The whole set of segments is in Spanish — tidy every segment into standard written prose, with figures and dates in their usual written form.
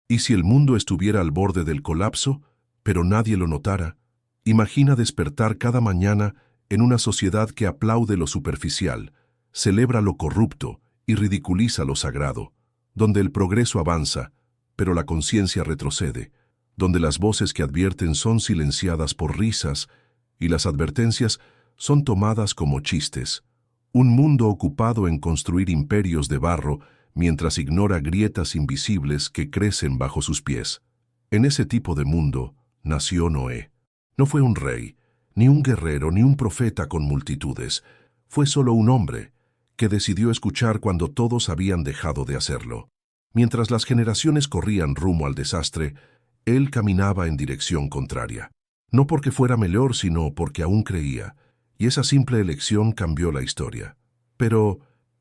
¿Y si el mundo estuviera al borde del colapso, pero nadie lo notara? Imagina despertar cada mañana en una sociedad que aplaude lo superficial, celebra lo corrupto y ridiculiza lo sagrado, donde el progreso avanza, pero la conciencia retrocede, donde las voces que advierten son silenciadas por risas y las advertencias son tomadas como chistes. Un mundo ocupado en construir imperios de barro mientras ignora grietas invisibles que crecen bajo sus pies. En ese tipo de mundo nació Noé. No fue un rey, ni un guerrero, ni un profeta con multitudes. Fue solo un hombre que decidió escuchar cuando todos habían dejado de hacerlo. Mientras las generaciones corrían rumbo al desastre, él caminaba en dirección contraria. No porque fuera mejor, sino porque aún creía. Y esa simple elección cambió la historia. Pero,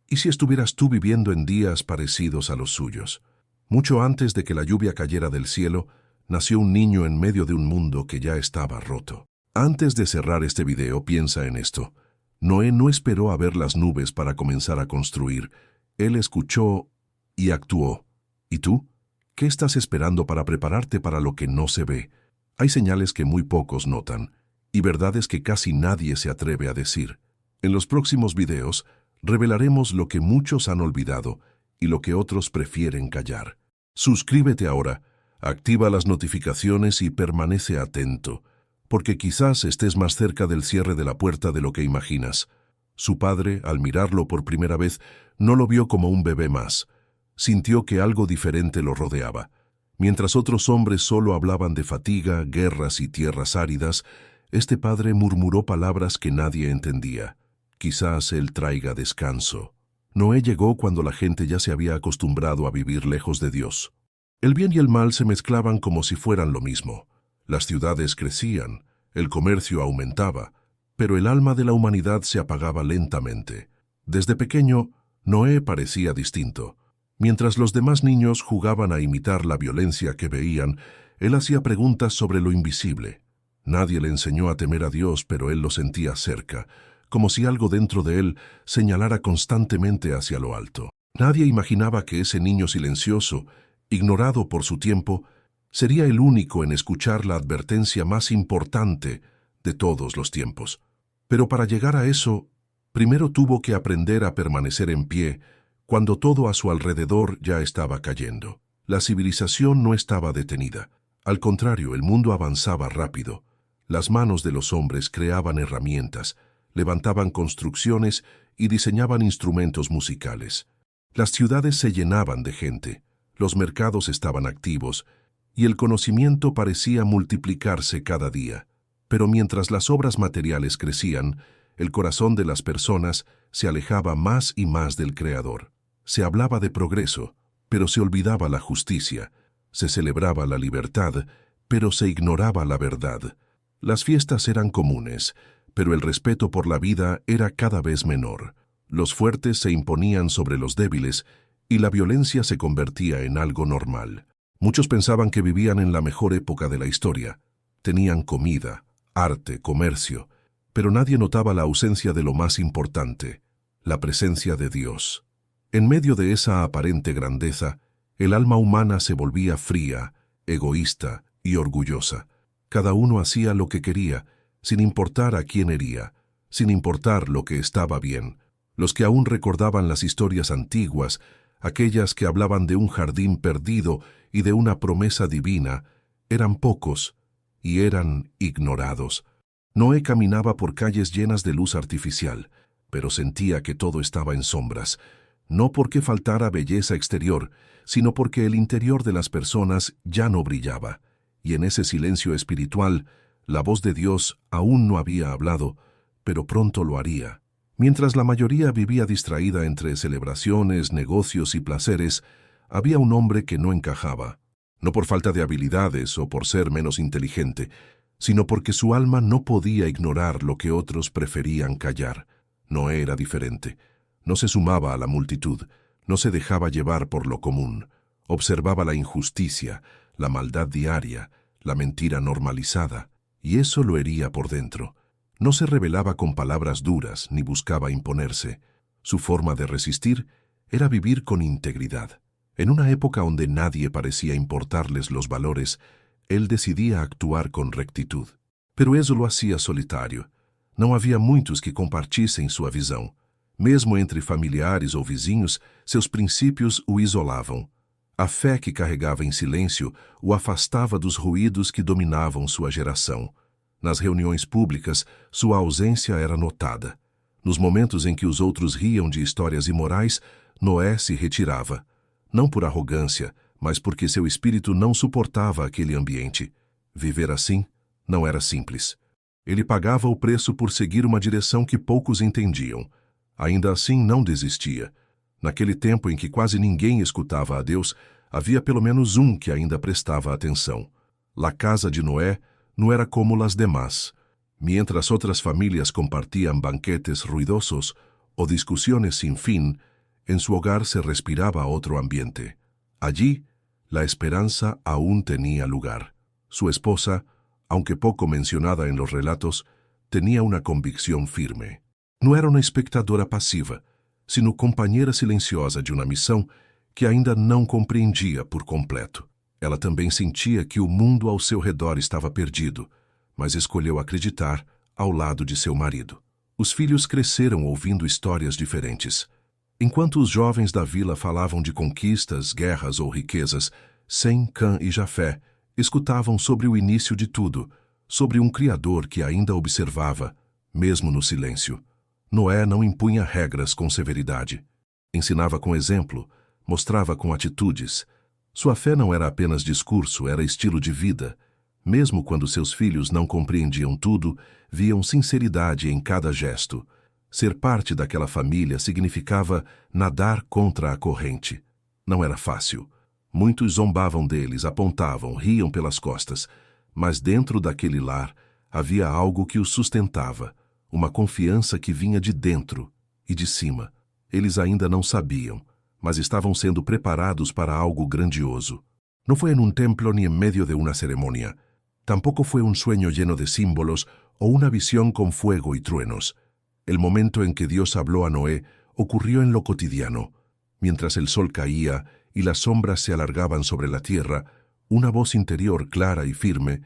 ¿y si estuvieras tú viviendo en días parecidos a los suyos? Mucho antes de que la lluvia cayera del cielo, nació un niño en medio de un mundo que ya estaba roto. Antes de cerrar este video, piensa en esto. Noé no esperó a ver las nubes para comenzar a construir. Él escuchó y actuó. ¿Y tú? ¿Qué estás esperando para prepararte para lo que no se ve? Hay señales que muy pocos notan, y verdades que casi nadie se atreve a decir. En los próximos videos, revelaremos lo que muchos han olvidado y lo que otros prefieren callar. Suscríbete ahora, activa las notificaciones y permanece atento, porque quizás estés más cerca del cierre de la puerta de lo que imaginas. Su padre, al mirarlo por primera vez, no lo vio como un bebé más. Sintió que algo diferente lo rodeaba. Mientras otros hombres solo hablaban de fatiga, guerras y tierras áridas, este padre murmuró palabras que nadie entendía. Quizás él traiga descanso. Noé llegó cuando la gente ya se había acostumbrado a vivir lejos de Dios. El bien y el mal se mezclaban como si fueran lo mismo. Las ciudades crecían, el comercio aumentaba, pero el alma de la humanidad se apagaba lentamente. Desde pequeño, Noé parecía distinto. Mientras los demás niños jugaban a imitar la violencia que veían, él hacía preguntas sobre lo invisible. Nadie le enseñó a temer a Dios, pero él lo sentía cerca, como si algo dentro de él señalara constantemente hacia lo alto. Nadie imaginaba que ese niño silencioso, ignorado por su tiempo, sería el único en escuchar la advertencia más importante de todos los tiempos. Pero para llegar a eso, primero tuvo que aprender a permanecer en pie cuando todo a su alrededor ya estaba cayendo. La civilización no estaba detenida. Al contrario, el mundo avanzaba rápido. Las manos de los hombres creaban herramientas, levantaban construcciones y diseñaban instrumentos musicales. Las ciudades se llenaban de gente, los mercados estaban activos y el conocimiento parecía multiplicarse cada día. Pero mientras las obras materiales crecían, el corazón de las personas se alejaba más y más del Creador. Se hablaba de progreso, pero se olvidaba la justicia. Se celebraba la libertad, pero se ignoraba la verdad. Las fiestas eran comunes, pero el respeto por la vida era cada vez menor. Los fuertes se imponían sobre los débiles y la violencia se convertía en algo normal. Muchos pensaban que vivían en la mejor época de la historia. Tenían comida, arte, comercio, pero nadie notaba la ausencia de lo más importante, la presencia de Dios. En medio de esa aparente grandeza, el alma humana se volvía fría, egoísta y orgullosa. Cada uno hacía lo que quería, sin importar a quién hería, sin importar lo que estaba bien. Los que aún recordaban las historias antiguas, aquellas que hablaban de un jardín perdido y de una promesa divina, eran pocos y eran ignorados. Noé caminaba por calles llenas de luz artificial, pero sentía que todo estaba en sombras, no porque faltara belleza exterior, sino porque el interior de las personas ya no brillaba, y en ese silencio espiritual, la voz de Dios aún no había hablado, pero pronto lo haría. Mientras la mayoría vivía distraída entre celebraciones, negocios y placeres, había un hombre que no encajaba, no por falta de habilidades o por ser menos inteligente, sino porque su alma no podía ignorar lo que otros preferían callar. Noé era diferente. No se sumaba a la multitud, no se dejaba llevar por lo común. Observaba la injusticia, la maldad diaria, la mentira normalizada, y eso lo hería por dentro. No se rebelaba con palabras duras ni buscaba imponerse. Su forma de resistir era vivir con integridad. En una época donde nadie parecía importarles los valores, él decidía actuar con rectitud. Pero eso lo hacía solitário. Não havia muitos que compartissem sua visão. Mesmo entre familiares ou vizinhos, seus princípios o isolavam. A fé que carregava em silêncio o afastava dos ruídos que dominavam sua geração. Nas reuniões públicas, sua ausência era notada. Nos momentos em que os outros riam de histórias imorais, Noé se retirava. Não por arrogância, mas porque seu espírito não suportava aquele ambiente. Viver assim não era simples. Ele pagava o preço por seguir uma direção que poucos entendiam. Ainda assim, não desistia. Naquele tempo em que quase ninguém escutava a Deus, havia pelo menos um que ainda prestava atenção. La casa de Noé não era como las demás. Mientras outras famílias compartían banquetes ruidosos o discusiones sin fin, en su hogar se respiraba otro ambiente. Allí, la esperanza aún tenía lugar. Su esposa, aunque poco mencionada en los relatos, tenía una convicción firme. Não era uma espectadora passiva, sino companheira silenciosa de uma missão que ainda não compreendia por completo. Ela também sentia que o mundo ao seu redor estava perdido, mas escolheu acreditar ao lado de seu marido. Os filhos cresceram ouvindo histórias diferentes. Enquanto os jovens da vila falavam de conquistas, guerras ou riquezas, Sem, Cã e Jafé escutavam sobre o início de tudo, sobre um Criador que ainda observava, mesmo no silêncio. Noé não impunha regras com severidade. Ensinava com exemplo, mostrava com atitudes. Sua fé não era apenas discurso, era estilo de vida. Mesmo quando seus filhos não compreendiam tudo, viam sinceridade em cada gesto. Ser parte daquela família significava nadar contra a corrente. Não era fácil. Muitos zombavam deles, apontavam, riam pelas costas. Mas dentro daquele lar havia algo que os sustentava, uma confiança que vinha de dentro e de cima. Eles ainda não sabiam, mas estavam sendo preparados para algo grandioso. Não foi em um templo ni en medio de uma ceremonia. Tampoco fue un sueño lleno de símbolos o una visión con fuego y truenos. El momento en que Dios habló a Noé ocurrió en lo cotidiano. Mientras el sol caía y las sombras se alargaban sobre la tierra, una voz interior clara y firme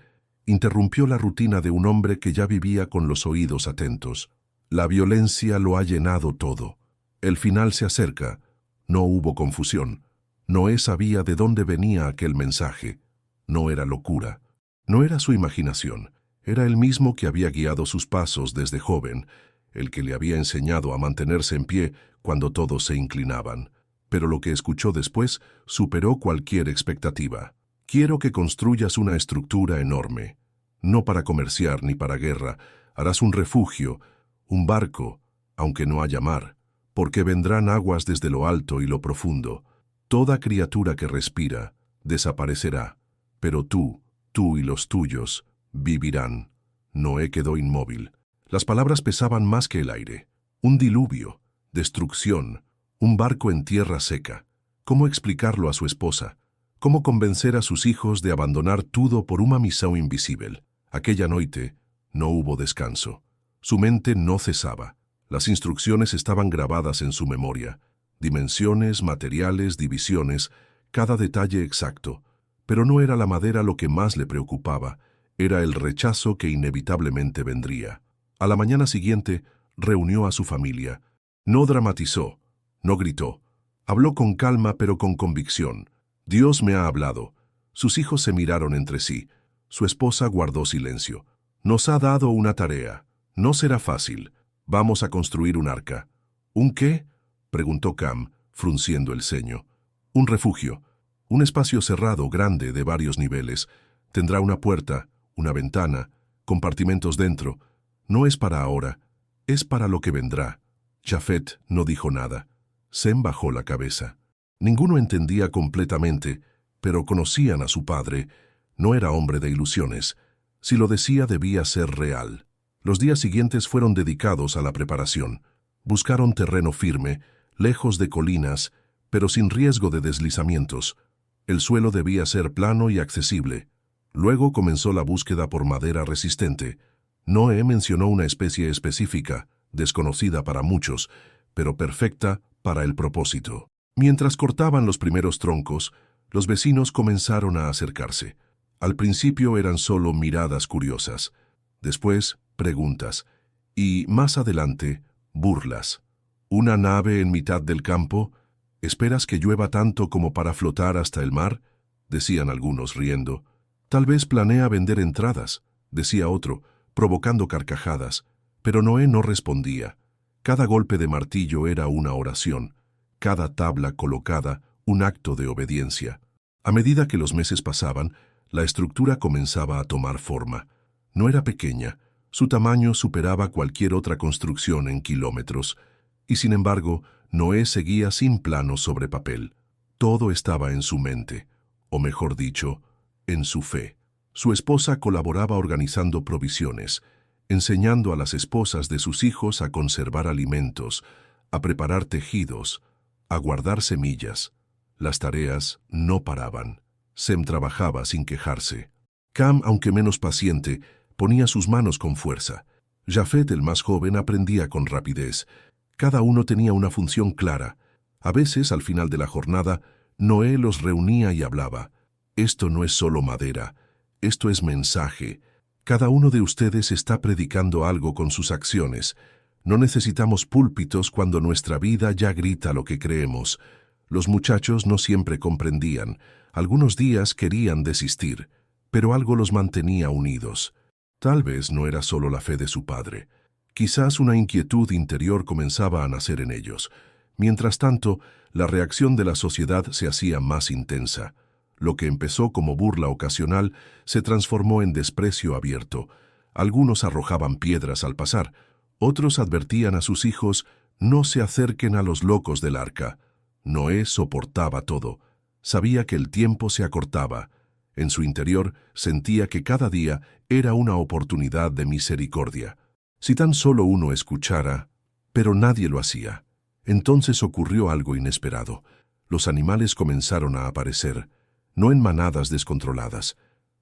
interrumpió la rutina de un hombre que ya vivía con los oídos atentos. La violencia lo ha llenado todo. El final se acerca. No hubo confusión. Noé sabía de dónde venía aquel mensaje. No era locura. No era su imaginación. Era el mismo que había guiado sus pasos desde joven, el que le había enseñado a mantenerse en pie cuando todos se inclinaban. Pero lo que escuchó después superó cualquier expectativa. Quiero que construyas una estructura enorme. No para comerciar ni para guerra. Harás un refugio, un barco, aunque no haya mar, porque vendrán aguas desde lo alto y lo profundo. Toda criatura que respira desaparecerá, pero tú y los tuyos vivirán. Noé quedó inmóvil. Las palabras pesaban más que el aire. Un diluvio, destrucción, un barco en tierra seca. ¿Cómo explicarlo a su esposa? ¿Cómo convencer a sus hijos de abandonar todo por una misión invisible? Aquella noite no hubo descanso. Su mente no cesaba. Las instrucciones estaban grabadas en su memoria. Dimensiones, materiales, divisiones, cada detalle exacto. Pero no era la madera lo que más le preocupaba, era el rechazo que inevitablemente vendría. A la mañana siguiente, reunió a su familia. No dramatizó, no gritó. Habló con calma pero con convicción. Dios me ha hablado. Sus hijos se miraron entre sí. Su esposa guardó silencio. Nos ha dado una tarea. No será fácil. Vamos a construir un arca. ¿Un qué? Preguntó Cam, frunciendo el ceño. Un refugio. Un espacio cerrado, grande, de varios niveles. Tendrá una puerta, una ventana, compartimentos dentro. No es para ahora, es para lo que vendrá. Jafet no dijo nada. Sem bajó la cabeza. Ninguno entendía completamente, pero conocían a su padre. No era hombre de ilusiones. Si lo decía, debía ser real. Los días siguientes fueron dedicados a la preparación. Buscaron terreno firme, lejos de colinas, pero sin riesgo de deslizamientos. El suelo debía ser plano y accesible. Luego comenzó la búsqueda por madera resistente. Noé mencionó una especie específica, desconocida para muchos, pero perfecta para el propósito. Mientras cortaban los primeros troncos, los vecinos comenzaron a acercarse. Al principio eran solo miradas curiosas, después preguntas, y más adelante, burlas. ¿Una nave en mitad del campo? ¿Esperas que llueva tanto como para flotar hasta el mar?, decían algunos riendo. Tal vez planea vender entradas, decía otro, provocando carcajadas, pero Noé no respondía. Cada golpe de martillo era una oración, cada tabla colocada un acto de obediencia. A medida que los meses pasaban, la estructura comenzaba a tomar forma. No era pequeña, su tamaño superaba cualquier otra construcción en kilómetros, y sin embargo, Noé seguía sin planos sobre papel. Todo estaba en su mente, o mejor dicho, en su fe. Su esposa colaboraba organizando provisiones, enseñando a las esposas de sus hijos a conservar alimentos, a preparar tejidos, a guardar semillas. Las tareas no paraban. Sem trabajaba sin quejarse. Cam, aunque menos paciente, ponía sus manos con fuerza. Jafet, el más joven, aprendía con rapidez. Cada uno tenía una función clara. A veces, al final de la jornada, Noé los reunía y hablaba. Esto no es solo madera, esto es mensaje. Cada uno de ustedes está predicando algo con sus acciones. No necesitamos púlpitos cuando nuestra vida ya grita lo que creemos. Los muchachos no siempre comprendían. Algunos días querían desistir, pero algo los mantenía unidos. Tal vez no era solo la fe de su padre. Quizás una inquietud interior comenzaba a nacer en ellos. Mientras tanto, la reacción de la sociedad se hacía más intensa. Lo que empezó como burla ocasional se transformó en desprecio abierto. Algunos arrojaban piedras al pasar. Otros advertían a sus hijos, no se acerquen a los locos del arca. Noé soportaba todo. Sabía que el tiempo se acortaba. En su interior sentía que cada día era una oportunidad de misericordia. Si tan solo uno escuchara, pero nadie lo hacía. Entonces ocurrió algo inesperado. Los animales comenzaron a aparecer, no en manadas descontroladas,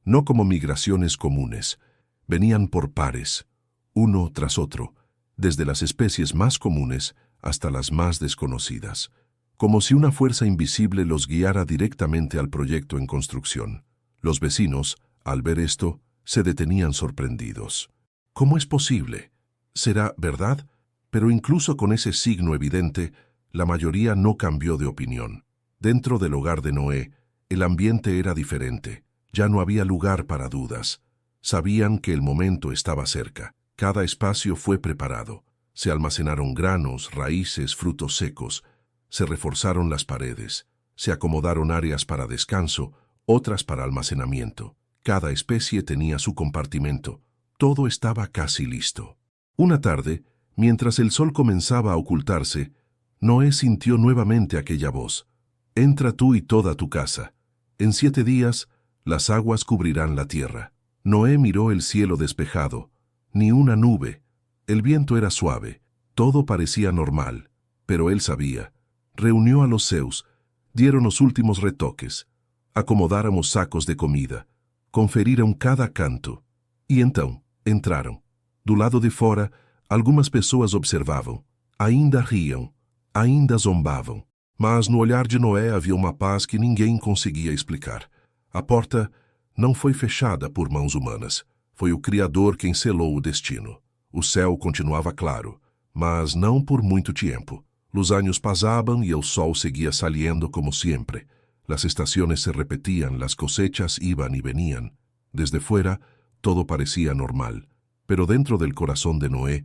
no como migraciones comunes. Venían por pares, uno tras otro, desde las especies más comunes hasta las más desconocidas, como si una fuerza invisible los guiara directamente al proyecto en construcción. Los vecinos, al ver esto, se detenían sorprendidos. ¿Cómo es posible? ¿Será verdad? Pero incluso con ese signo evidente, la mayoría no cambió de opinión. Dentro del hogar de Noé, el ambiente era diferente. Ya no había lugar para dudas. Sabían que el momento estaba cerca. Cada espacio fue preparado. Se almacenaron granos, raíces, frutos secos. Se reforzaron las paredes. Se acomodaron áreas para descanso, otras para almacenamiento. Cada especie tenía su compartimento. Todo estaba casi listo. Una tarde, mientras el sol comenzaba a ocultarse, Noé sintió nuevamente aquella voz. Entra tú y toda tu casa. En 7 días, las aguas cubrirán la tierra. Noé miró el cielo despejado. Ni una nube. El viento era suave. Todo parecía normal. Pero él sabía. Reunió a los Zeus. Dieron los últimos retoques. Acomodáramos sacos de comida. Conferiram cada canto. E então, entraram. Do lado de fora, algumas pessoas observavam. Ainda riam. Ainda zombavam. Mas no olhar de Noé havia uma paz que ninguém conseguia explicar. A porta não foi fechada por mãos humanas. Foi o Criador quem selou o destino. O céu continuava claro, mas não por muito tempo. Los años pasaban y el sol seguía saliendo como siempre. Las estaciones se repetían, las cosechas iban y venían. Desde fuera, todo parecía normal. Pero dentro del corazón de Noé,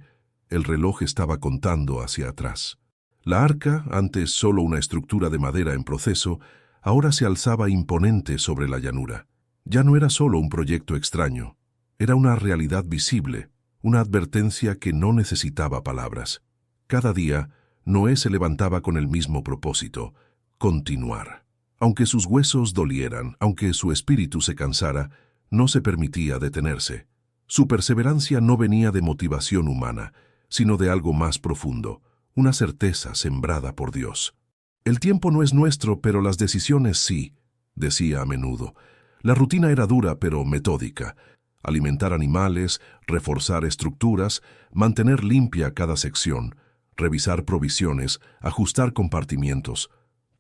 el reloj estaba contando hacia atrás. La arca, antes solo una estructura de madera en proceso, ahora se alzaba imponente sobre la llanura. Ya no era solo un proyecto extraño, era una realidad visible, una advertencia que no necesitaba palabras. Cada día, Noé se levantaba con el mismo propósito: continuar. Aunque sus huesos dolieran, aunque su espíritu se cansara, no se permitía detenerse. Su perseverancia no venía de motivación humana, sino de algo más profundo, una certeza sembrada por Dios. El tiempo no es nuestro, pero las decisiones sí, decía a menudo. La rutina era dura, pero metódica. Alimentar animales, reforzar estructuras, mantener limpia cada sección, revisar provisiones, ajustar compartimientos.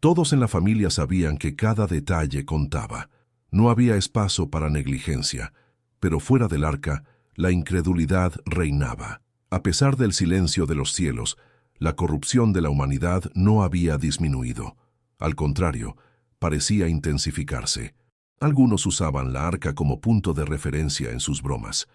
Todos en la familia sabían que cada detalle contaba. No había espacio para negligencia, pero fuera del arca, la incredulidad reinaba. A pesar del silencio de los cielos, la corrupción de la humanidad no había disminuido. Al contrario, parecía intensificarse. Algunos usaban la arca como punto de referencia en sus bromas.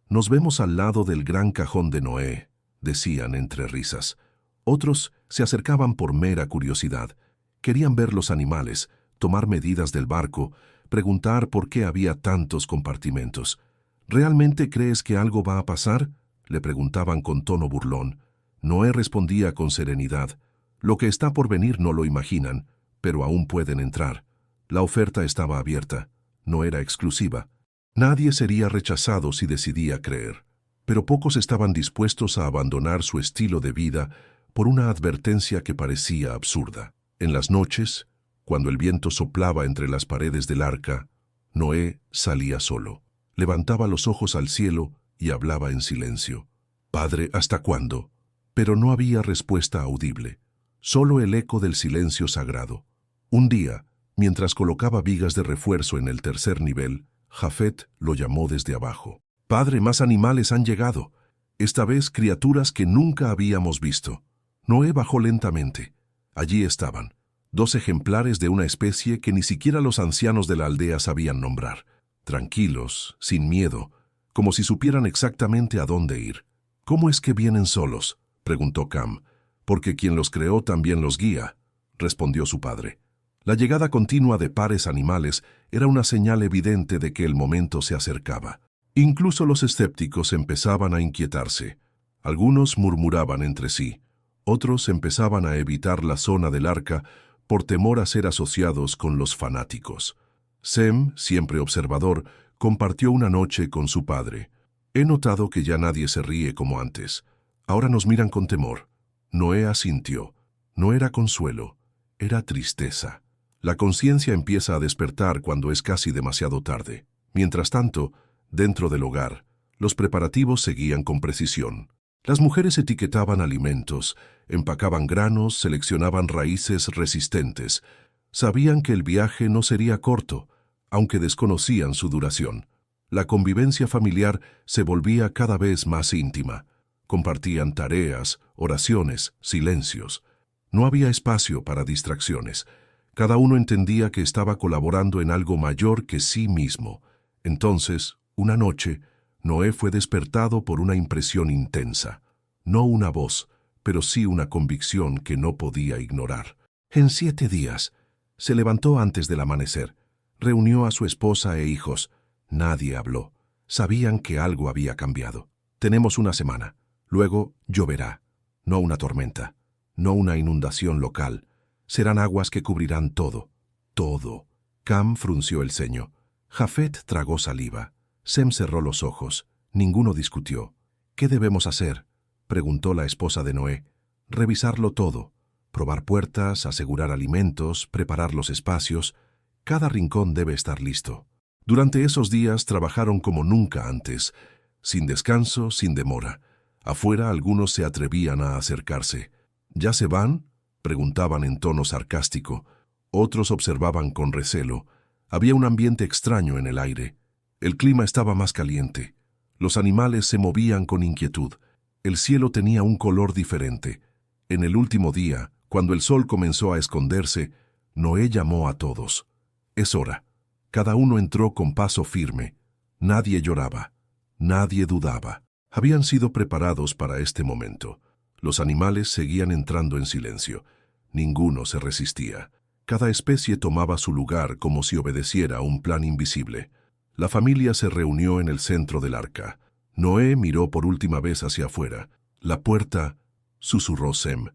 «Nos vemos al lado del gran cajón de Noé», decían entre risas. Otros se acercaban por mera curiosidad. Querían ver los animales, tomar medidas del barco, preguntar por qué había tantos compartimentos. «¿Realmente crees que algo va a pasar?», le preguntaban con tono burlón. Noé respondía con serenidad. «Lo que está por venir no lo imaginan, pero aún pueden entrar». La oferta estaba abierta, no era exclusiva. Nadie sería rechazado si decidía creer. Pero pocos estaban dispuestos a abandonar su estilo de vida por una advertencia que parecía absurda. En las noches, cuando el viento soplaba entre las paredes del arca, Noé salía solo. Levantaba los ojos al cielo y hablaba en silencio. «Padre, ¿hasta cuándo?». Pero no había respuesta audible, solo el eco del silencio sagrado. Un día, mientras colocaba vigas de refuerzo en el tercer nivel, Jafet lo llamó desde abajo. «Padre, más animales han llegado. Esta vez criaturas que nunca habíamos visto». Noé bajó lentamente. Allí estaban, 2 ejemplares de una especie que ni siquiera los ancianos de la aldea sabían nombrar. Tranquilos, sin miedo, como si supieran exactamente a dónde ir. «¿Cómo es que vienen solos?», preguntó Cam. «Porque quien los creó también los guía», respondió su padre. La llegada continua de pares animales era una señal evidente de que el momento se acercaba. Incluso los escépticos empezaban a inquietarse. Algunos murmuraban entre sí. Otros empezaban a evitar la zona del arca por temor a ser asociados con los fanáticos. Sem, siempre observador, compartió una noche con su padre. «He notado que ya nadie se ríe como antes. Ahora nos miran con temor». Noé asintió. No era consuelo, era tristeza. La conciencia empieza a despertar cuando es casi demasiado tarde. Mientras tanto, dentro del hogar, los preparativos seguían con precisión. Las mujeres etiquetaban alimentos, empacaban granos, seleccionaban raíces resistentes. Sabían que el viaje no sería corto, aunque desconocían su duración. La convivencia familiar se volvía cada vez más íntima. Compartían tareas, oraciones, silencios. No había espacio para distracciones. Cada uno entendía que estaba colaborando en algo mayor que sí mismo. Entonces, una noche, Noé fue despertado por una impresión intensa. No una voz, pero sí una convicción que no podía ignorar. En 7 días, se levantó antes del amanecer. Reunió a su esposa e hijos. Nadie habló. Sabían que algo había cambiado. «Tenemos una semana. Luego lloverá. No una tormenta. No una inundación local. Serán aguas que cubrirán todo. Todo». Cam frunció el ceño. Jafet tragó saliva. Sem cerró los ojos. Ninguno discutió. «¿Qué debemos hacer?», preguntó la esposa de Noé. «Revisarlo todo. Probar puertas, asegurar alimentos, preparar los espacios. Cada rincón debe estar listo». Durante esos días trabajaron como nunca antes, sin descanso, sin demora. Afuera algunos se atrevían a acercarse. «¿Ya se van?», preguntaban en tono sarcástico. Otros observaban con recelo. Había un ambiente extraño en el aire. El clima estaba más caliente. Los animales se movían con inquietud. El cielo tenía un color diferente. En el último día, cuando el sol comenzó a esconderse, Noé llamó a todos. «Es hora». Cada uno entró con paso firme. Nadie lloraba. Nadie dudaba. Habían sido preparados para este momento. Los animales seguían entrando en silencio. Ninguno se resistía. Cada especie tomaba su lugar como si obedeciera a un plan invisible. La familia se reunió en el centro del arca. Noé miró por última vez hacia afuera. «La puerta», susurró Sem,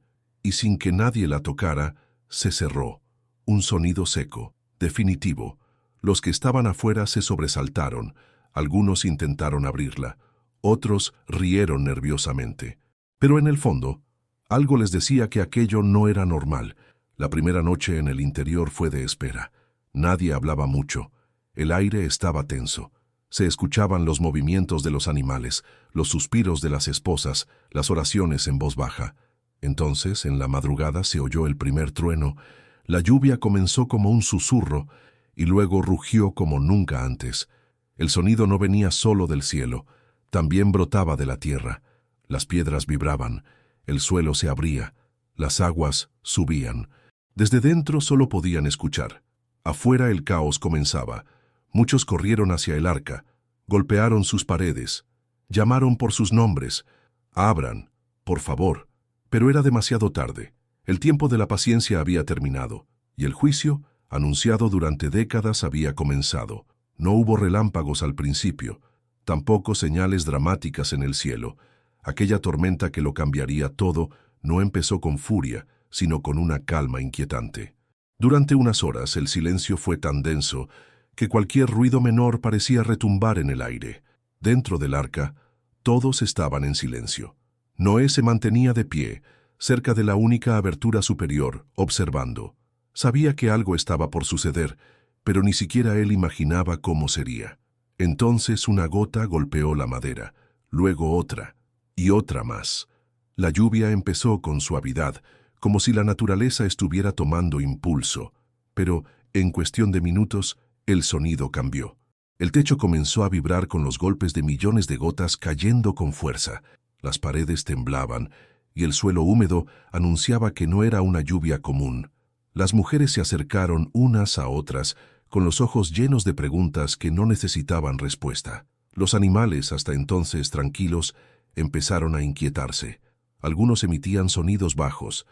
y sin que nadie la tocara, se cerró. Un sonido seco, definitivo. Los que estaban afuera se sobresaltaron. Algunos intentaron abrirla. Otros rieron nerviosamente. Pero en el fondo, algo les decía que aquello no era normal. La primera noche en el interior fue de espera. Nadie hablaba mucho. El aire estaba tenso. Se escuchaban los movimientos de los animales, los suspiros de las esposas, las oraciones en voz baja. Entonces, en la madrugada se oyó el primer trueno. La lluvia comenzó como un susurro y luego rugió como nunca antes. El sonido no venía solo del cielo, también brotaba de la tierra. Las piedras vibraban, el suelo se abría, las aguas subían. Desde dentro solo podían escuchar. Afuera el caos comenzaba. Muchos corrieron hacia el arca, golpearon sus paredes, llamaron por sus nombres. «Abran, por favor». Pero era demasiado tarde. El tiempo de la paciencia había terminado, y el juicio, anunciado durante décadas, había comenzado. No hubo relámpagos al principio, tampoco señales dramáticas en el cielo. Aquella tormenta que lo cambiaría todo no empezó con furia, sino con una calma inquietante. Durante unas horas el silencio fue tan denso que cualquier ruido menor parecía retumbar en el aire. Dentro del arca, todos estaban en silencio. Noé se mantenía de pie, cerca de la única abertura superior, observando. Sabía que algo estaba por suceder, pero ni siquiera él imaginaba cómo sería. Entonces una gota golpeó la madera, luego otra, y otra más. La lluvia empezó con suavidad, como si la naturaleza estuviera tomando impulso, pero, en cuestión de minutos, el sonido cambió. El techo comenzó a vibrar con los golpes de millones de gotas cayendo con fuerza. Las paredes temblaban, y el suelo húmedo anunciaba que no era una lluvia común. Las mujeres se acercaron unas a otras, con los ojos llenos de preguntas que no necesitaban respuesta. Los animales, hasta entonces tranquilos, empezaron a inquietarse. Algunos emitían sonidos bajos,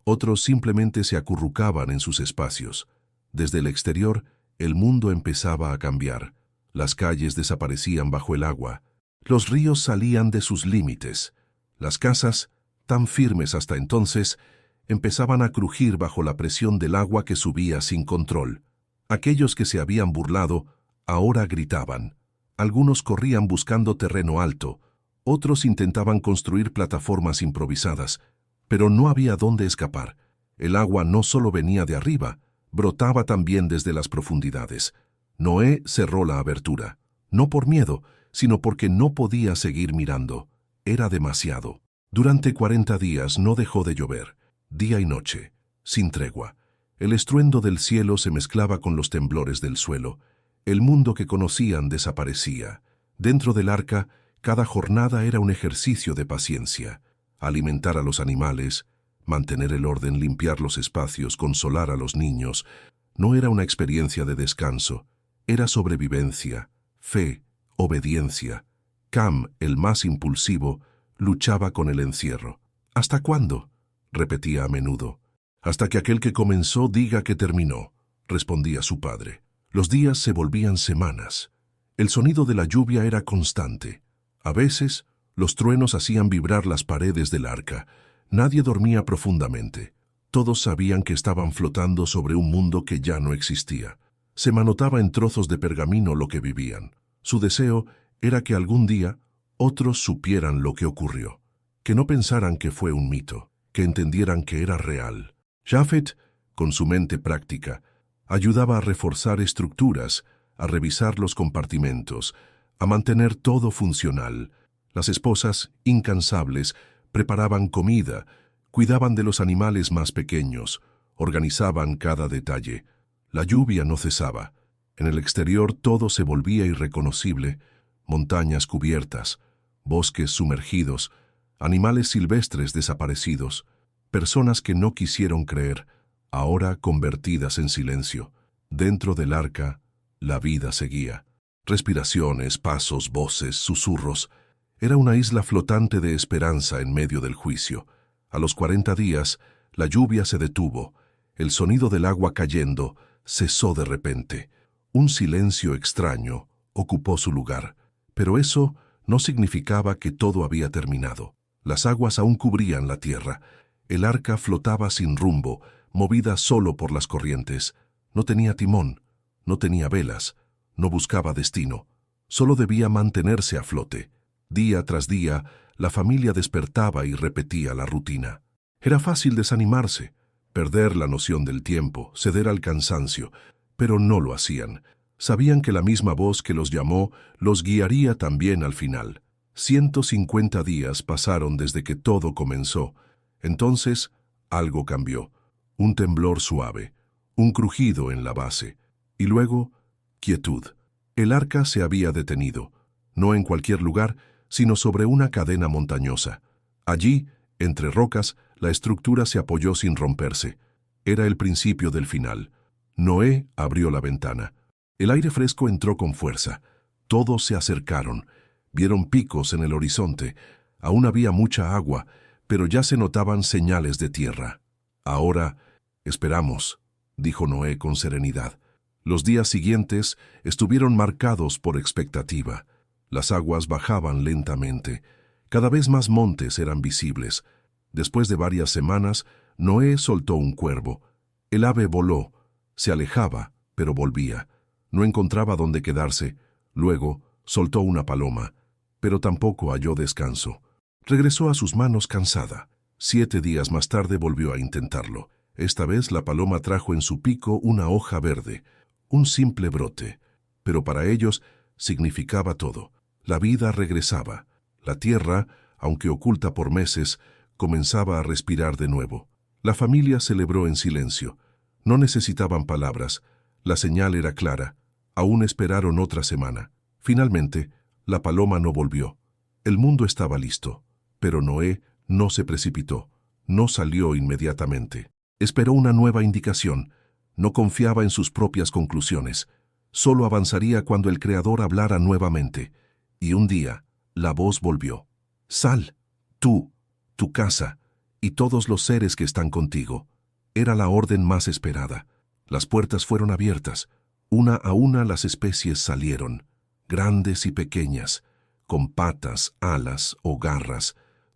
otros simplemente se acurrucaban en sus espacios. Desde el exterior, el mundo empezaba a cambiar. Las calles desaparecían bajo el agua. Los ríos salían de sus límites. Las casas, tan firmes hasta entonces, empezaban a crujir bajo la presión del agua que subía sin control. Aquellos que se habían burlado ahora gritaban. Algunos corrían buscando terreno alto, otros intentaban construir plataformas improvisadas, pero no había dónde escapar. El agua no solo venía de arriba, brotaba también desde las profundidades. Noé cerró la abertura, no por miedo, sino porque no podía seguir mirando. Era demasiado. Durante 40 días no dejó de llover, día y noche, sin tregua. El estruendo del cielo se mezclaba con los temblores del suelo. El mundo que conocían desaparecía. Dentro del arca, cada jornada era un ejercicio de paciencia. Alimentar a los animales, mantener el orden, limpiar los espacios, consolar a los niños. No era una experiencia de descanso, era sobrevivencia, fe, obediencia. Cam, el más impulsivo, luchaba con el encierro. «¿Hasta cuándo?», repetía a menudo. «Hasta que aquel que comenzó diga que terminó», respondía su padre. Los días se volvían semanas. El sonido de la lluvia era constante. A veces, los truenos hacían vibrar las paredes del arca. Nadie dormía profundamente. Todos sabían que estaban flotando sobre un mundo que ya no existía. Se manotaba en trozos de pergamino lo que vivían. Su deseo era que algún día otros supieran lo que ocurrió, que no pensaran que fue un mito, que entendieran que era real. Japhet, con su mente práctica, ayudaba a reforzar estructuras, a revisar los compartimentos, a mantener todo funcional. Las esposas, incansables, preparaban comida, cuidaban de los animales más pequeños, organizaban cada detalle. La lluvia no cesaba. En el exterior todo se volvía irreconocible, montañas cubiertas, bosques sumergidos, animales silvestres desaparecidos, personas que no quisieron creer, ahora convertidas en silencio. Dentro del arca, la vida seguía. Respiraciones, pasos, voces, susurros. Era una isla flotante de esperanza en medio del juicio. A los 40 días, la lluvia se detuvo. El sonido del agua cayendo cesó de repente. Un silencio extraño ocupó su lugar. Pero eso no significaba que todo había terminado. Las aguas aún cubrían la tierra. El arca flotaba sin rumbo, movida solo por las corrientes. No tenía timón, no tenía velas, no buscaba destino. Solo debía mantenerse a flote. Día tras día, la familia despertaba y repetía la rutina. Era fácil desanimarse, perder la noción del tiempo, ceder al cansancio, pero no lo hacían. Sabían que la misma voz que los llamó los guiaría también al final. 150 días pasaron desde que todo comenzó. Entonces, algo cambió. Un temblor suave, un crujido en la base, y luego, quietud. El arca se había detenido, no en cualquier lugar, sino sobre una cadena montañosa. Allí, entre rocas, la estructura se apoyó sin romperse. Era el principio del final. Noé abrió la ventana. El aire fresco entró con fuerza. Todos se acercaron. Vieron picos en el horizonte. Aún había mucha agua, pero ya se notaban señales de tierra. Ahora, esperamos, dijo Noé con serenidad. Los días siguientes estuvieron marcados por expectativa. Las aguas bajaban lentamente. Cada vez más montes eran visibles. Después de varias semanas, Noé soltó un cuervo. El ave voló. Se alejaba, pero volvía. No encontraba dónde quedarse. Luego, soltó una paloma, pero tampoco halló descanso. Regresó a sus manos cansada. 7 días más tarde volvió a intentarlo. Esta vez la paloma trajo en su pico una hoja verde, un simple brote. Pero para ellos significaba todo. La vida regresaba. La tierra, aunque oculta por meses, comenzaba a respirar de nuevo. La familia celebró en silencio. No necesitaban palabras. La señal era clara. Aún esperaron otra semana. Finalmente, la paloma no volvió. El mundo estaba listo. Pero Noé no se precipitó. No salió inmediatamente. Esperó una nueva indicación. No confiaba en sus propias conclusiones. Solo avanzaría cuando el Creador hablara nuevamente. Y un día, la voz volvió. Sal, tú, tu casa, y todos los seres que están contigo. Era la orden más esperada. Las puertas fueron abiertas. Una a una las especies salieron, grandes y pequeñas, con patas, alas o garras.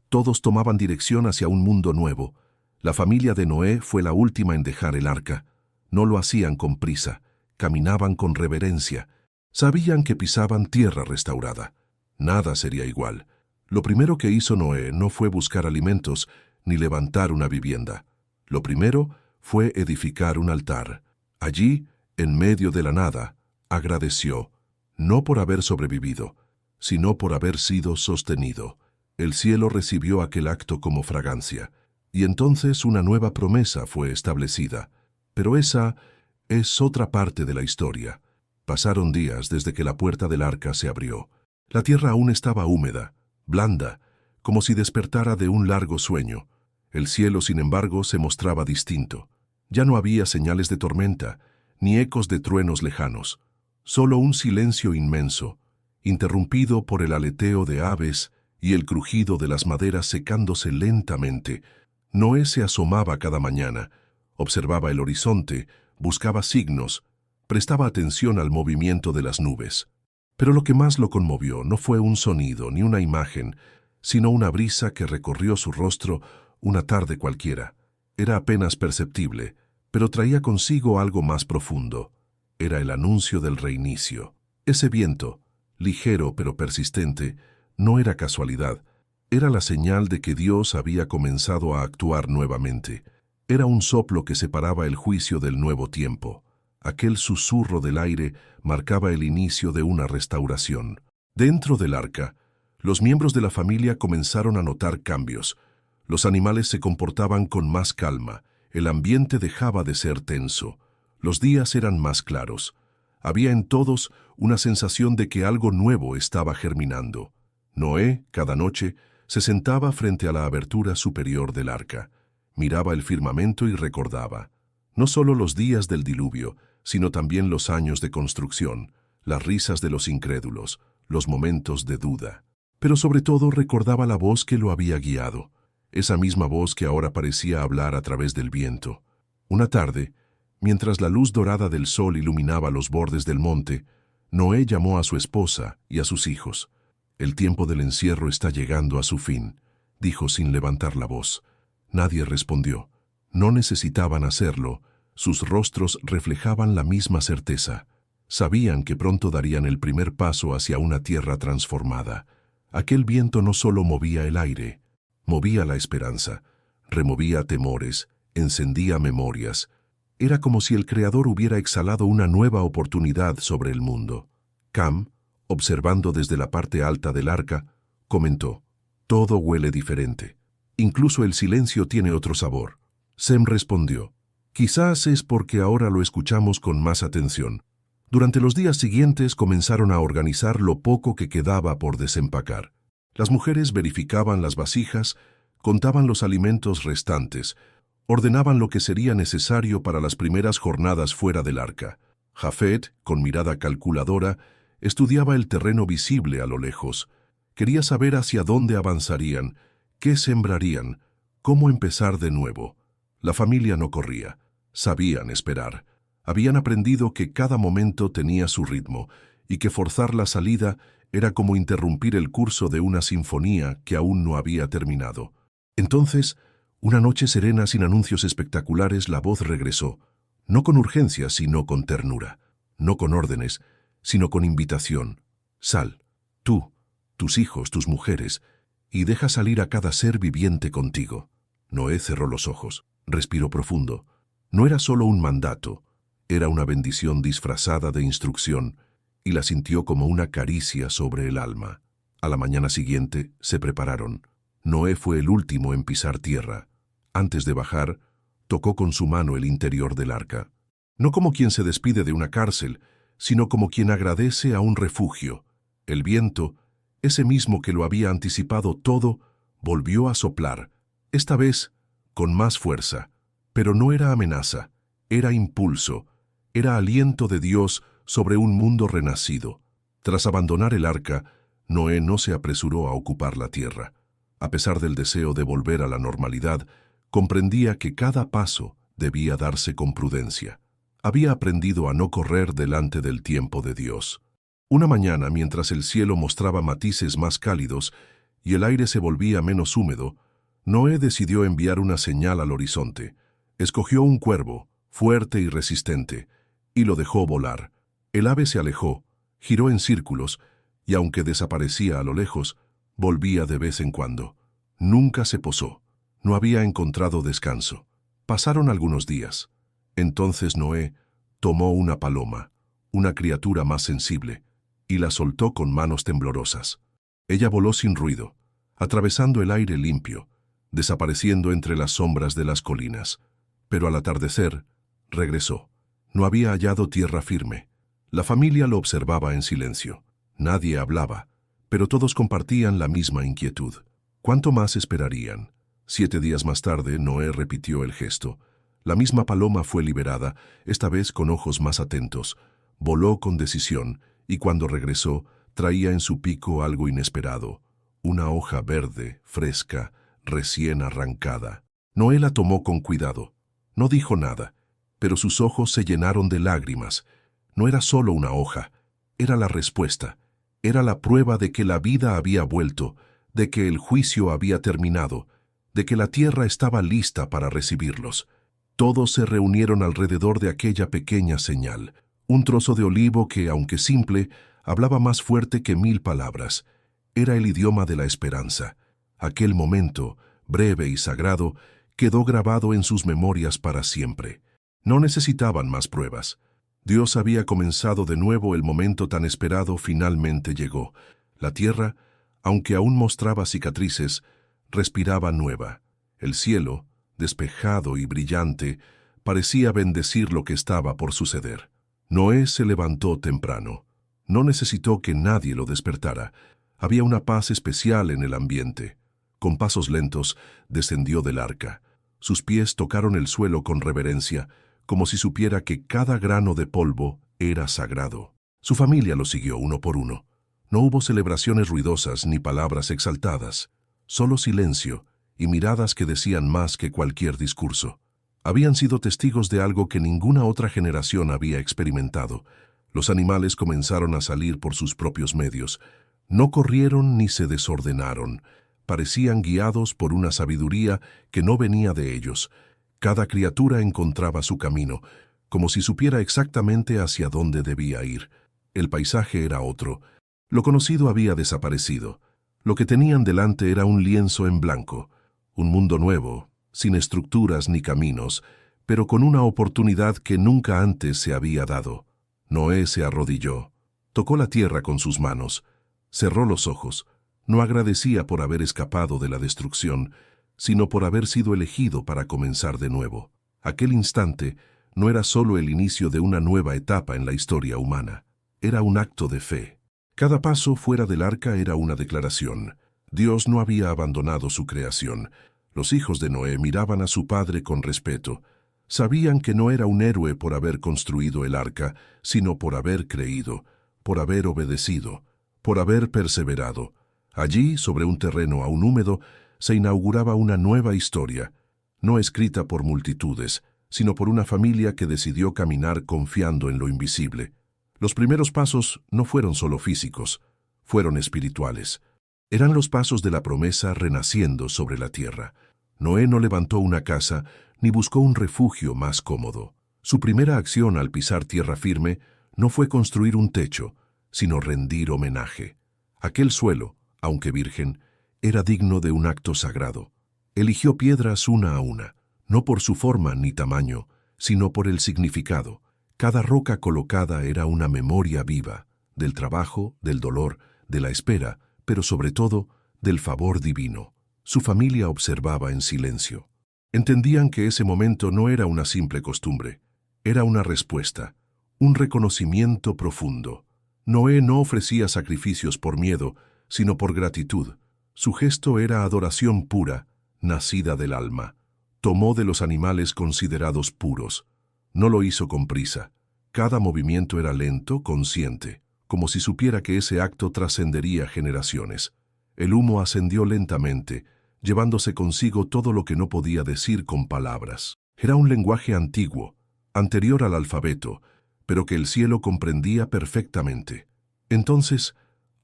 Todos tomaban dirección hacia un mundo nuevo. La familia de Noé fue la última en dejar el arca. No lo hacían con prisa, caminaban con reverencia. Sabían que pisaban tierra restaurada. Nada sería igual. Lo primero que hizo Noé no fue buscar alimentos ni levantar una vivienda. Lo primero fue edificar un altar. Allí, en medio de la nada, agradeció, no por haber sobrevivido, sino por haber sido sostenido. El cielo recibió aquel acto como fragancia, y entonces una nueva promesa fue establecida. Pero esa es otra parte de la historia. Pasaron días desde que la puerta del arca se abrió. La tierra aún estaba húmeda, blanda, como si despertara de un largo sueño. El cielo, sin embargo, se mostraba distinto. Ya no había señales de tormenta, ni ecos de truenos lejanos. Solo un silencio inmenso, interrumpido por el aleteo de aves y el crujido de las maderas secándose lentamente. Noé se asomaba cada mañana, observaba el horizonte, buscaba signos, prestaba atención al movimiento de las nubes. Pero lo que más lo conmovió no fue un sonido ni una imagen, sino una brisa que recorrió su rostro una tarde cualquiera. Era apenas perceptible, pero traía consigo algo más profundo. Era el anuncio del reinicio. Ese viento, ligero pero persistente, no era casualidad. Era la señal de que Dios había comenzado a actuar nuevamente. Era un soplo que separaba el juicio del nuevo tiempo. Aquel susurro del aire marcaba el inicio de una restauración. Dentro del arca, los miembros de la familia comenzaron a notar cambios. Los animales se comportaban con más calma, el ambiente dejaba de ser tenso, los días eran más claros. Había en todos una sensación de que algo nuevo estaba germinando. Noé, cada noche, se sentaba frente a la abertura superior del arca. Miraba el firmamento y recordaba, no solo los días del diluvio, sino también los años de construcción, las risas de los incrédulos, los momentos de duda. Pero sobre todo recordaba la voz que lo había guiado, esa misma voz que ahora parecía hablar a través del viento. Una tarde, mientras la luz dorada del sol iluminaba los bordes del monte, Noé llamó a su esposa y a sus hijos. «El tiempo del encierro está llegando a su fin», dijo sin levantar la voz. Nadie respondió. No necesitaban hacerlo. Sus rostros reflejaban la misma certeza. Sabían que pronto darían el primer paso hacia una tierra transformada. Aquel viento no solo movía el aire, movía la esperanza, removía temores, encendía memorias. Era como si el Creador hubiera exhalado una nueva oportunidad sobre el mundo. Cam, observando desde la parte alta del arca, comentó, «Todo huele diferente. Incluso el silencio tiene otro sabor». Sem respondió, Quizás es porque ahora lo escuchamos con más atención. Durante los días siguientes comenzaron a organizar lo poco que quedaba por desempacar. Las mujeres verificaban las vasijas, contaban los alimentos restantes, ordenaban lo que sería necesario para las primeras jornadas fuera del arca. Jafet, con mirada calculadora, estudiaba el terreno visible a lo lejos. Quería saber hacia dónde avanzarían, qué sembrarían, cómo empezar de nuevo. La familia no corría, sabían esperar. Habían aprendido que cada momento tenía su ritmo y que forzar la salida era como interrumpir el curso de una sinfonía que aún no había terminado. Entonces, una noche serena sin anuncios espectaculares, la voz regresó, no con urgencia, sino con ternura, no con órdenes, sino con invitación. Sal, tú, tus hijos, tus mujeres, y deja salir a cada ser viviente contigo. Noé cerró los ojos, respiró profundo. No era solo un mandato, era una bendición disfrazada de instrucción, y la sintió como una caricia sobre el alma. A la mañana siguiente se prepararon. Noé fue el último en pisar tierra. Antes de bajar, tocó con su mano el interior del arca. No como quien se despide de una cárcel, sino como quien agradece a un refugio. El viento, ese mismo que lo había anticipado todo, volvió a soplar, esta vez con más fuerza. Pero no era amenaza, era impulso, era aliento de Dios sobre un mundo renacido. Tras abandonar el arca, Noé no se apresuró a ocupar la tierra. A pesar del deseo de volver a la normalidad, comprendía que cada paso debía darse con prudencia. Había aprendido a no correr delante del tiempo de Dios. Una mañana, mientras el cielo mostraba matices más cálidos y el aire se volvía menos húmedo, Noé decidió enviar una señal al horizonte. Escogió un cuervo, fuerte y resistente, y lo dejó volar. El ave se alejó, giró en círculos, y aunque desaparecía a lo lejos, volvía de vez en cuando. Nunca se posó. No había encontrado descanso. Pasaron algunos días. Entonces Noé tomó una paloma, una criatura más sensible, y la soltó con manos temblorosas. Ella voló sin ruido, atravesando el aire limpio, desapareciendo entre las sombras de las colinas. Pero al atardecer, regresó. No había hallado tierra firme. La familia lo observaba en silencio. Nadie hablaba, pero todos compartían la misma inquietud. ¿Cuánto más esperarían? 7 días más tarde, Noé repitió el gesto. La misma paloma fue liberada, esta vez con ojos más atentos. Voló con decisión, y cuando regresó, traía en su pico algo inesperado. Una hoja verde, fresca, recién arrancada. Noé la tomó con cuidado. No dijo nada, pero sus ojos se llenaron de lágrimas. No era solo una hoja, era la respuesta. Era la prueba de que la vida había vuelto, de que el juicio había terminado, de que la tierra estaba lista para recibirlos. Todos se reunieron alrededor de aquella pequeña señal, un trozo de olivo que, aunque simple, hablaba más fuerte que 1000 palabras. Era el idioma de la esperanza. Aquel momento, breve y sagrado, quedó grabado en sus memorias para siempre. No necesitaban más pruebas. Dios había comenzado de nuevo, el momento tan esperado finalmente llegó. La tierra, aunque aún mostraba cicatrices, respiraba nueva. El cielo, despejado y brillante, parecía bendecir lo que estaba por suceder. Noé se levantó temprano. No necesitó que nadie lo despertara. Había una paz especial en el ambiente. Con pasos lentos, descendió del arca. Sus pies tocaron el suelo con reverencia, como si supiera que cada grano de polvo era sagrado. Su familia lo siguió uno por uno. No hubo celebraciones ruidosas ni palabras exaltadas, solo silencio y miradas que decían más que cualquier discurso. Habían sido testigos de algo que ninguna otra generación había experimentado. Los animales comenzaron a salir por sus propios medios. No corrieron ni se desordenaron. Parecían guiados por una sabiduría que no venía de ellos. Cada criatura encontraba su camino, como si supiera exactamente hacia dónde debía ir. El paisaje era otro. Lo conocido había desaparecido. Lo que tenían delante era un lienzo en blanco, un mundo nuevo, sin estructuras ni caminos, pero con una oportunidad que nunca antes se había dado. Noé se arrodilló, tocó la tierra con sus manos, cerró los ojos. No agradecía por haber escapado de la destrucción, sino por haber sido elegido para comenzar de nuevo. Aquel instante no era solo el inicio de una nueva etapa en la historia humana, era un acto de fe. Cada paso fuera del arca era una declaración. Dios no había abandonado su creación. Los hijos de Noé miraban a su padre con respeto. Sabían que no era un héroe por haber construido el arca, sino por haber creído, por haber obedecido, por haber perseverado. Allí, sobre un terreno aún húmedo, se inauguraba una nueva historia, no escrita por multitudes, sino por una familia que decidió caminar confiando en lo invisible. Los primeros pasos no fueron solo físicos, fueron espirituales. Eran los pasos de la promesa renaciendo sobre la tierra. Noé no levantó una casa ni buscó un refugio más cómodo. Su primera acción al pisar tierra firme no fue construir un techo, sino rendir homenaje. Aquel suelo, aunque virgen, era digno de un acto sagrado. Eligió piedras una a una, no por su forma ni tamaño, sino por el significado. Cada roca colocada era una memoria viva, del trabajo, del dolor, de la espera, pero sobre todo, del favor divino. Su familia observaba en silencio. Entendían que ese momento no era una simple costumbre, era una respuesta, un reconocimiento profundo. Noé no ofrecía sacrificios por miedo, sino por gratitud. Su gesto era adoración pura, nacida del alma. Tomó de los animales considerados puros. No lo hizo con prisa. Cada movimiento era lento, consciente, como si supiera que ese acto trascendería generaciones. El humo ascendió lentamente, llevándose consigo todo lo que no podía decir con palabras. Era un lenguaje antiguo, anterior al alfabeto, pero que el cielo comprendía perfectamente. Entonces,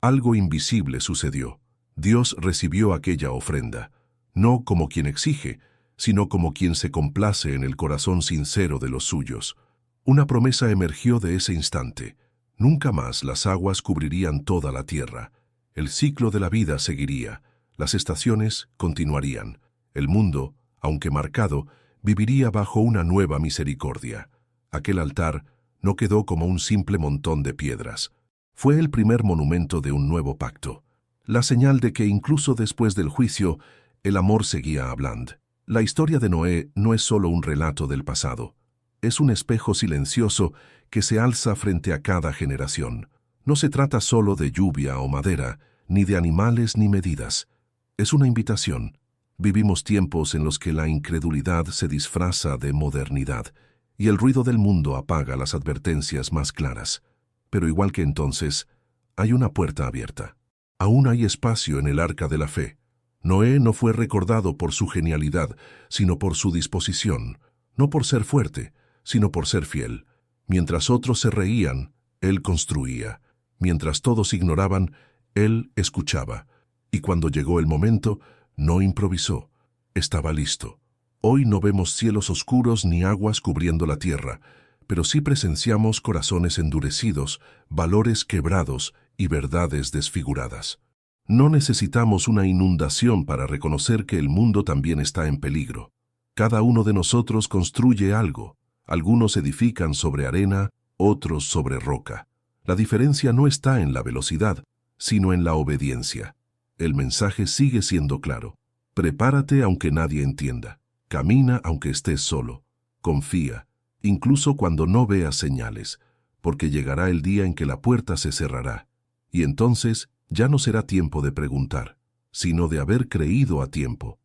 algo invisible sucedió. Dios recibió aquella ofrenda, no como quien exige, sino como quien se complace en el corazón sincero de los suyos. Una promesa emergió de ese instante. Nunca más las aguas cubrirían toda la tierra. El ciclo de la vida seguiría. Las estaciones continuarían. El mundo, aunque marcado, viviría bajo una nueva misericordia. Aquel altar no quedó como un simple montón de piedras. Fue el primer monumento de un nuevo pacto. La señal de que incluso después del juicio, el amor seguía hablando. La historia de Noé no es solo un relato del pasado. Es un espejo silencioso que se alza frente a cada generación. No se trata solo de lluvia o madera, ni de animales ni medidas. Es una invitación. Vivimos tiempos en los que la incredulidad se disfraza de modernidad y el ruido del mundo apaga las advertencias más claras. Pero igual que entonces, hay una puerta abierta. Aún hay espacio en el arca de la fe. Noé no fue recordado por su genialidad, sino por su disposición, no por ser fuerte, sino por ser fiel. Mientras otros se reían, él construía. Mientras todos ignoraban, él escuchaba. Y cuando llegó el momento, no improvisó. Estaba listo. Hoy no vemos cielos oscuros ni aguas cubriendo la tierra, pero sí presenciamos corazones endurecidos, valores quebrados y verdades desfiguradas. No necesitamos una inundación para reconocer que el mundo también está en peligro. Cada uno de nosotros construye algo. Algunos edifican sobre arena, otros sobre roca. La diferencia no está en la velocidad, sino en la obediencia. El mensaje sigue siendo claro. Prepárate aunque nadie entienda. Camina aunque estés solo. Confía, incluso cuando no veas señales, porque llegará el día en que la puerta se cerrará. Y entonces ya no será tiempo de preguntar, sino de haber creído a tiempo.